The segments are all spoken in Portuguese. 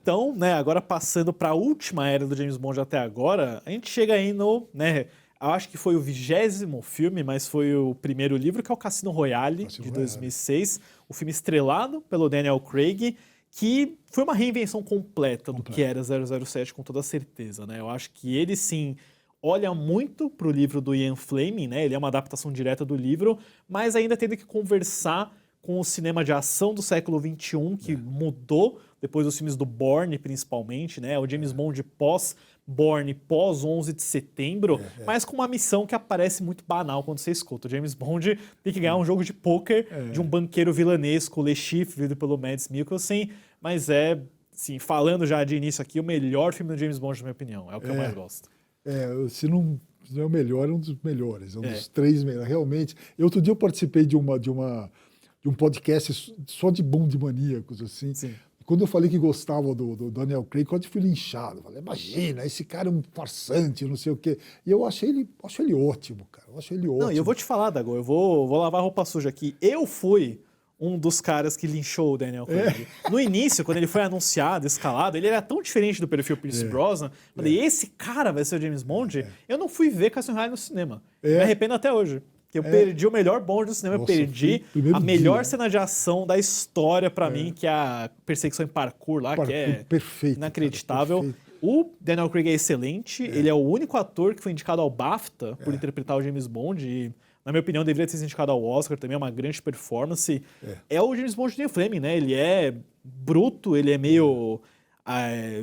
Então, né, agora passando para a última era do James Bond até agora, a gente chega aí no, né, eu acho que foi o 20º filme, mas foi o primeiro livro, que é o Cassino Royale, de 2006. O filme estrelado pelo Daniel Craig, que foi uma reinvenção completa do que era 007, com toda certeza, né? Eu acho que ele, sim, olha muito pro livro do Ian Fleming, né? Ele é uma adaptação direta do livro, mas ainda tendo que conversar com o cinema de ação do século XXI, que mudou depois dos filmes do Bourne, principalmente, né? O James Bond pós-Bourne, pós 11 de setembro, mas com uma missão que aparece muito banal quando você escuta. O James Bond tem que ganhar um jogo de pôquer de um banqueiro vilanesco, Le Chiffre, vivido pelo Mads Mikkelsen, mas assim, falando já de início aqui, o melhor filme do James Bond, na minha opinião. É o que eu mais gosto. Se não é o melhor, é um dos melhores. É um dos 3 melhores. Realmente. Outro dia eu participei de um podcast só de Bond maníacos, assim. Sim. Quando eu falei que gostava do Daniel Craig, quase fui linchado. Falei, imagina, esse cara é um farsante, não sei o quê. E eu acho ele ótimo, cara. Eu acho ele ótimo. Não, e eu vou te falar, Dago, eu vou lavar a roupa suja aqui. Eu fui um dos caras que linchou o Daniel Craig. No início, quando ele foi anunciado, escalado, ele era tão diferente do perfil Pierce Brosnan. Falei, esse cara vai ser o James Bond? Eu não fui ver Cassino Royale no cinema. Me arrependo até hoje. Eu perdi o melhor Bond do cinema, Nossa, perdi a melhor cena de ação da história pra mim, que é a perseguição em parkour lá, que é perfeito, inacreditável. Cara, perfeito. O Daniel Craig é excelente, ele é o único ator que foi indicado ao BAFTA por interpretar o James Bond e, na minha opinião, deveria ter sido indicado ao Oscar também, é uma grande performance. É o James Bond de Ian Fleming, né? Ele é bruto, ele é meio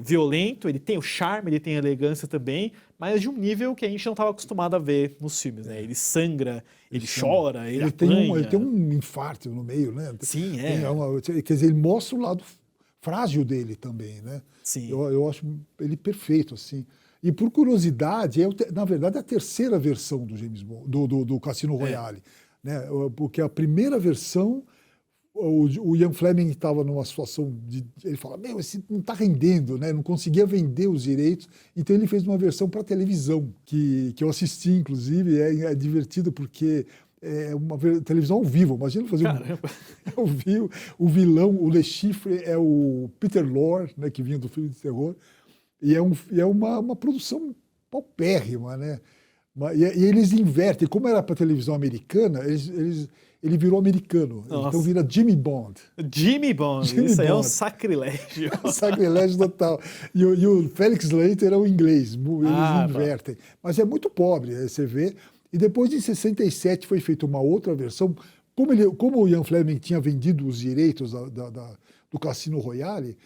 violento, ele tem o charme, ele tem a elegância também, mas de um nível que a gente não estava acostumado a ver nos filmes, né? Ele sangra, ele chora, ele apanha. Ele tem um infarto no meio, né? Sim, quer dizer, ele mostra o lado frágil dele também, né? Sim. Eu acho ele perfeito, assim. E por curiosidade, na verdade, é a terceira versão do James Bond, do Cassino Royale, né? Porque a primeira versão, o Ian Fleming estava numa situação de... Ele fala, esse não está rendendo, né? Não conseguia vender os direitos. Então ele fez uma versão para televisão, que eu assisti, inclusive. É divertido porque é uma televisão ao vivo. Imagina fazer ao vivo. O vilão, o Le Chiffre, é o Peter Lorre, né? Que vinha do filme de terror. E é uma produção paupérrima, né? E eles invertem. Como era para televisão americana, ele virou americano. Nossa. Então vira Jimmy Bond. Jimmy Bond. Isso aí é um sacrilégio. É um sacrilégio total. E o Felix Leiter é o inglês. Eles invertem. Mas é muito pobre, você vê. E depois, em 67, foi feita uma outra versão. Como o Ian Fleming tinha vendido os direitos do Cassino Royale,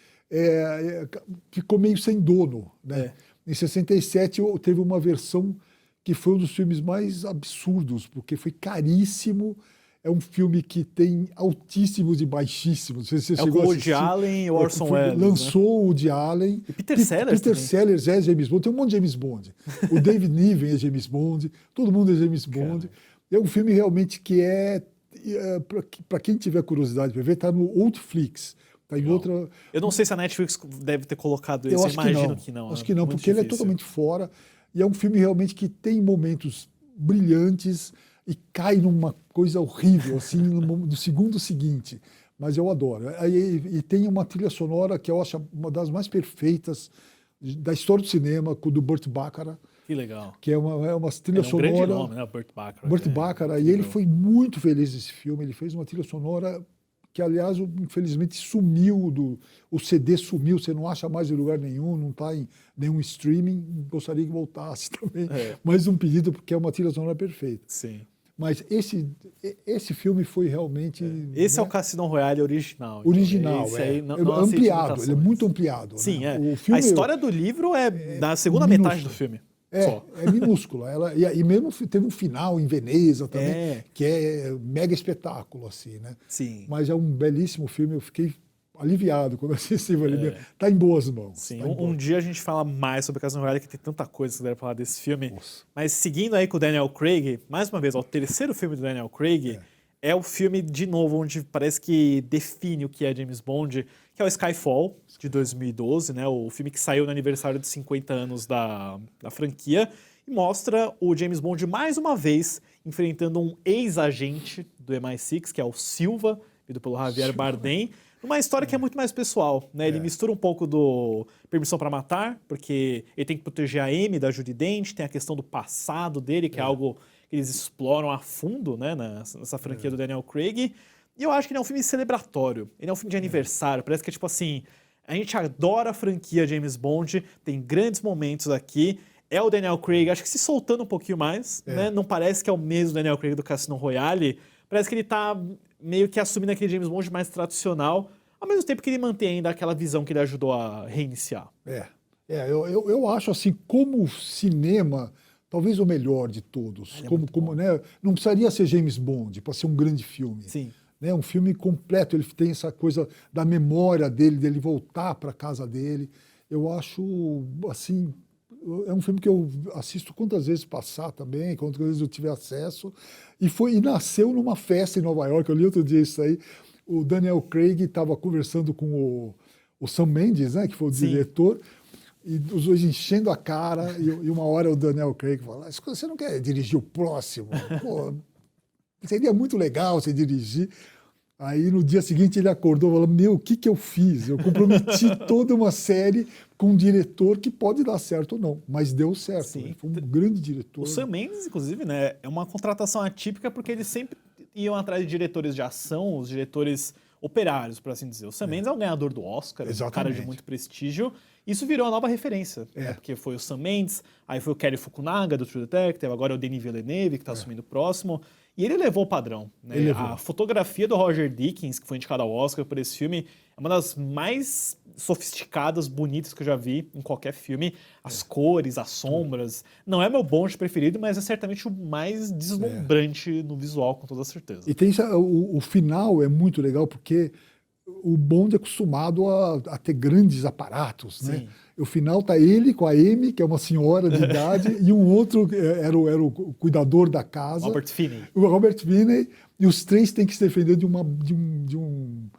ficou meio sem dono, né? Em 67, teve uma versão que foi um dos filmes mais absurdos, porque foi caríssimo. É um filme que tem altíssimos e baixíssimos. Você o Woody Allen e o Orson Welles. Lançou o Woody Allen. E Peter Sellers Peter Sellers é James Bond. Tem um monte de James Bond. O David Niven é James Bond. Todo mundo é James Bond. É um filme realmente que para quem tiver curiosidade para ver, está no Outflix. Tá em outra... Eu não sei se a Netflix deve ter colocado isso. Eu imagino que não. Acho que não, porque ele é totalmente fora. E é um filme realmente que tem momentos brilhantes e cai numa coisa horrível, assim, no segundo seguinte. Mas eu adoro. E tem uma trilha sonora que eu acho uma das mais perfeitas da história do cinema, do Burt Bacharach. Que legal. Que é uma trilha sonora... É um grande nome, né? Burt Bacharach. Burt Bacharach. E ele foi muito feliz nesse filme. Ele fez uma trilha sonora que, aliás, infelizmente sumiu, o CD sumiu, você não acha mais em lugar nenhum, não está em nenhum streaming. Gostaria que voltasse também. Mais um pedido, porque é uma trilha sonora perfeita. Sim. Mas esse filme foi realmente... Esse é o Cassino Royale original. Original, esse aí não ampliado, ele é muito ampliado. Sim, né? O filme, a história do livro é da segunda metade do filme. É minúscula. E mesmo teve um final em Veneza também, que é mega espetáculo, assim, né? Sim. Mas é um belíssimo filme, eu fiquei aliviado quando assisti. Está em boas mãos. Sim, um dia a gente fala mais sobre Cassino Royale, que tem tanta coisa que deve falar desse filme. Nossa. Mas seguindo aí com o Daniel Craig, mais uma vez, o terceiro filme do Daniel Craig é o filme, de novo, onde parece que define o que é James Bond, que é o Skyfall, de 2012, né? O filme que saiu no aniversário de 50 anos da franquia, e mostra o James Bond, mais uma vez, enfrentando um ex-agente do MI6, que é o Silva, vivido pelo Javier Bardem, Uma história que é muito mais pessoal, né? Ele mistura um pouco do Permissão para Matar, porque ele tem que proteger a Amy da Judi Dench, tem a questão do passado dele, que é algo que eles exploram a fundo, né, nessa franquia do Daniel Craig. E eu acho que ele é um filme celebratório, ele é um filme de aniversário, parece que é tipo assim, a gente adora a franquia James Bond, tem grandes momentos aqui, é o Daniel Craig, acho que se soltando um pouquinho mais, né? Não parece que é o mesmo Daniel Craig do Cassino Royale, parece que ele tá meio que assumindo aquele James Bond mais tradicional, ao mesmo tempo que ele mantém ainda aquela visão que ele ajudou a reiniciar. Eu acho assim, como cinema, talvez o melhor de todos. Né, não precisaria ser James Bond para ser um grande filme. Sim. Né, um filme completo, ele tem essa coisa da memória dele voltar para a casa dele. Eu acho, assim, é um filme que eu assisto quantas vezes passar também, quantas vezes eu tiver acesso. E nasceu numa festa em Nova York, eu li outro dia isso aí. O Daniel Craig estava conversando com o Sam Mendes, né, que foi o diretor, e os dois enchendo a cara, e uma hora o Daniel Craig fala, você não quer dirigir o próximo? Pô, seria muito legal você dirigir. Aí no dia seguinte ele acordou e falou, o que eu fiz? Eu comprometi toda uma série com um diretor que pode dar certo ou não, mas deu certo. Sim. Ele foi um grande diretor. O Sam Mendes, inclusive, né, é uma contratação atípica porque eles sempre iam atrás de diretores de ação, os diretores operários, por assim dizer. O Sam Mendes é um ganhador do Oscar, um cara de muito prestígio. Isso virou a nova referência, né? Porque foi o Sam Mendes, aí foi o Cary Fukunaga, do True Detective, agora é o Denis Villeneuve, que está assumindo o próximo. E ele levou o padrão. Né? A fotografia do Roger Deakins, que foi indicado ao Oscar por esse filme, é uma das mais sofisticadas, bonitas que eu já vi em qualquer filme. As cores, as sombras. Não é meu Bond preferido, mas é certamente o mais deslumbrante no visual, com toda certeza. E tem o final é muito legal, porque o Bond é acostumado a ter grandes aparatos, né? O final tá ele com a Amy, que é uma senhora de idade, e um outro era o cuidador da casa. Robert Finney. O Robert Finney, e os três têm que se defender de um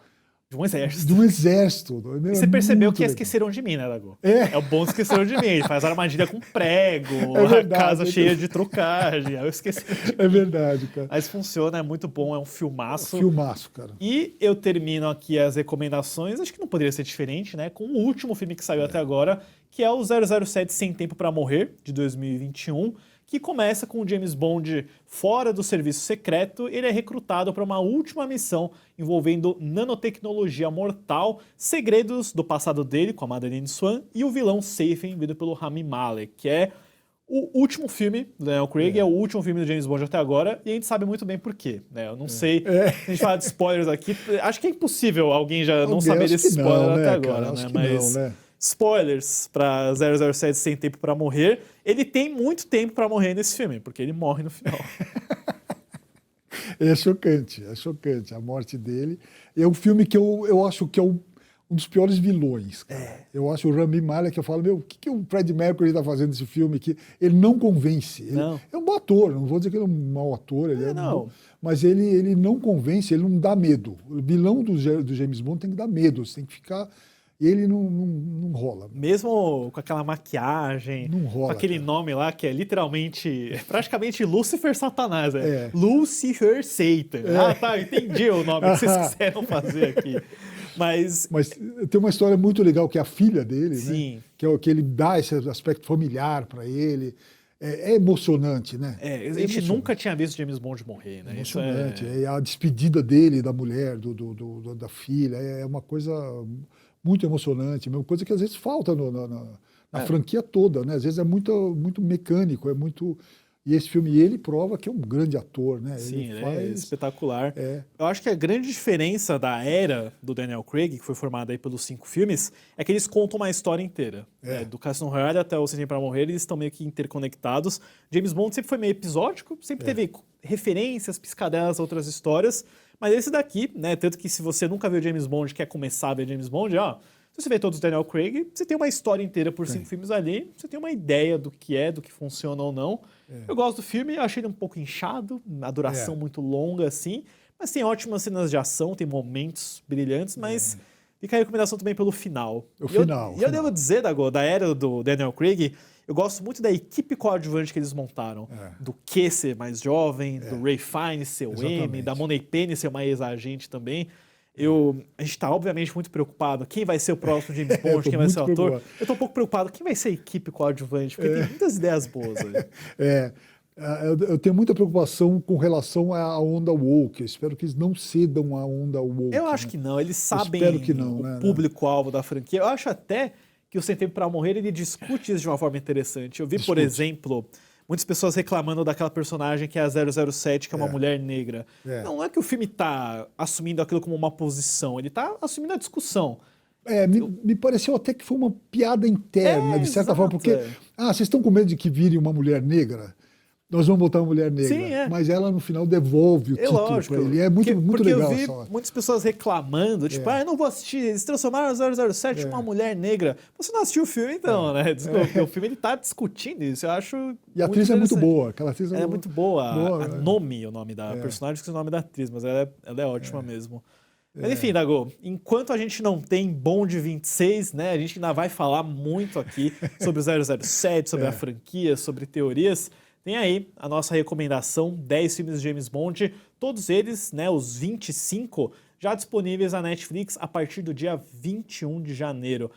exército. De um exército. E você percebeu que esqueceram de mim, né, Dago? É o Bond esqueceram de mim. Ele faz armadilha com prego, verdade, a casa cheia de trocagem. Eu esqueci de mim. É verdade, cara. Mas funciona, é muito bom, é um filmaço. Filmaço, cara. E eu termino aqui as recomendações, acho que não poderia ser diferente, né? Com o último filme que saiu até agora, que é o 007 Sem Tempo para Morrer, de 2021, que começa com o James Bond fora do serviço secreto. Ele é recrutado para uma última missão envolvendo nanotecnologia mortal, segredos do passado dele com a Madeleine Swan e o vilão Seifen, vindo pelo Rami Malek, que é o último filme do Daniel Craig, é o último filme do James Bond até agora, e a gente sabe muito bem por quê, né? Eu não sei, se a gente falar de spoilers aqui, acho que é impossível alguém já não saber desse spoiler até agora, né? Mas spoilers para 007 Sem Tempo para Morrer, ele tem muito tempo para morrer nesse filme, porque ele morre no final. É chocante a morte dele. É um filme que eu acho que é um dos piores vilões. Eu acho o Rami Malek, eu falo, o que o Freddie Mercury está fazendo nesse filme? Que ele não convence. Ele é um bom ator, não vou dizer que ele é um mau ator, ele é bom, mas ele não convence, ele não dá medo. O vilão do James Bond tem que dar medo, você tem que ficar... Ele não rola. Mesmo com aquela maquiagem, não rola, com aquele nome lá que é literalmente, praticamente Lúcifer Satanás. Lucifer Satan. Ah, tá, entendi o nome que vocês quiseram fazer aqui. Mas tem uma história muito legal que é a filha dele, sim, né? Que é o que ele dá esse aspecto familiar para ele. É emocionante, né? A gente nunca tinha visto James Bond morrer, né? Emocionante. A despedida dele, da mulher, da filha, é uma coisa muito emocionante, uma coisa que às vezes falta na franquia toda, né? Às vezes é muito mecânico, é muito... E esse filme, ele prova que é um grande ator, né? Sim, ele é espetacular. Eu acho que a grande diferença da era do Daniel Craig, que foi formada aí pelos 5 filmes, é que eles contam uma história inteira. Do Cassino Royale até o Sem Tempo para Morrer, eles estão meio que interconectados. James Bond sempre foi meio episódico, sempre teve referências, piscadelas a outras histórias, mas esse daqui, né? Tanto que se você nunca viu James Bond, quer começar a ver James Bond, se você vê todos os Daniel Craig, você tem uma história inteira por 5 filmes ali, você tem uma ideia do que funciona ou não. Eu gosto do filme, eu achei ele um pouco inchado, a duração muito longa, assim, mas tem ótimas cenas de ação, tem momentos brilhantes, mas fica a recomendação também pelo final. E eu devo dizer, Dago, da era do Daniel Craig, eu gosto muito da equipe coadjuvante que eles montaram. Do Q ser mais jovem, do Ray Fiennes ser o M, da Money Penny ser uma ex-agente também. A gente tá, obviamente, muito preocupado. Quem vai ser o próximo James Bond? Quem vai ser o ator? preocupado. Eu tô um pouco preocupado. Quem vai ser a equipe coadjuvante? Porque tem muitas ideias boas aí. Eu tenho muita preocupação com relação à onda woke. Eu espero que eles não cedam à onda woke. Eu acho que não. Eles sabem espero que não, o né? público-alvo da franquia. Eu acho até que o Sem Tempo Pra Morrer, ele discute isso de uma forma interessante. Eu vi, por exemplo, muitas pessoas reclamando daquela personagem que é a 007, que é uma mulher negra. Não é que o filme tá assumindo aquilo como uma posição, ele tá assumindo a discussão. Me pareceu até que foi uma piada interna, de certa forma, porque vocês estão com medo de que vire uma mulher negra? Nós vamos botar uma mulher negra. Sim, mas ela, no final, devolve o título para ele. É muito legal. Porque eu vi muitas pessoas reclamando, tipo, eu não vou assistir, eles transformaram o 007 em uma mulher negra. Você não assistiu o filme, então, né? Desculpa, porque o filme ele tá discutindo isso, eu acho. E a atriz é muito boa. Aquela atriz é muito boa. Nome, o nome da personagem, esqueci o nome da atriz, mas ela é ótima mesmo. Mas enfim, Dago, enquanto a gente não tem Bond 26, né, a gente ainda vai falar muito aqui sobre o 007, sobre a franquia, sobre teorias. Tem aí a nossa recomendação, 10 filmes de James Bond, todos eles, né, os 25, já disponíveis na Netflix a partir do dia 21 de janeiro.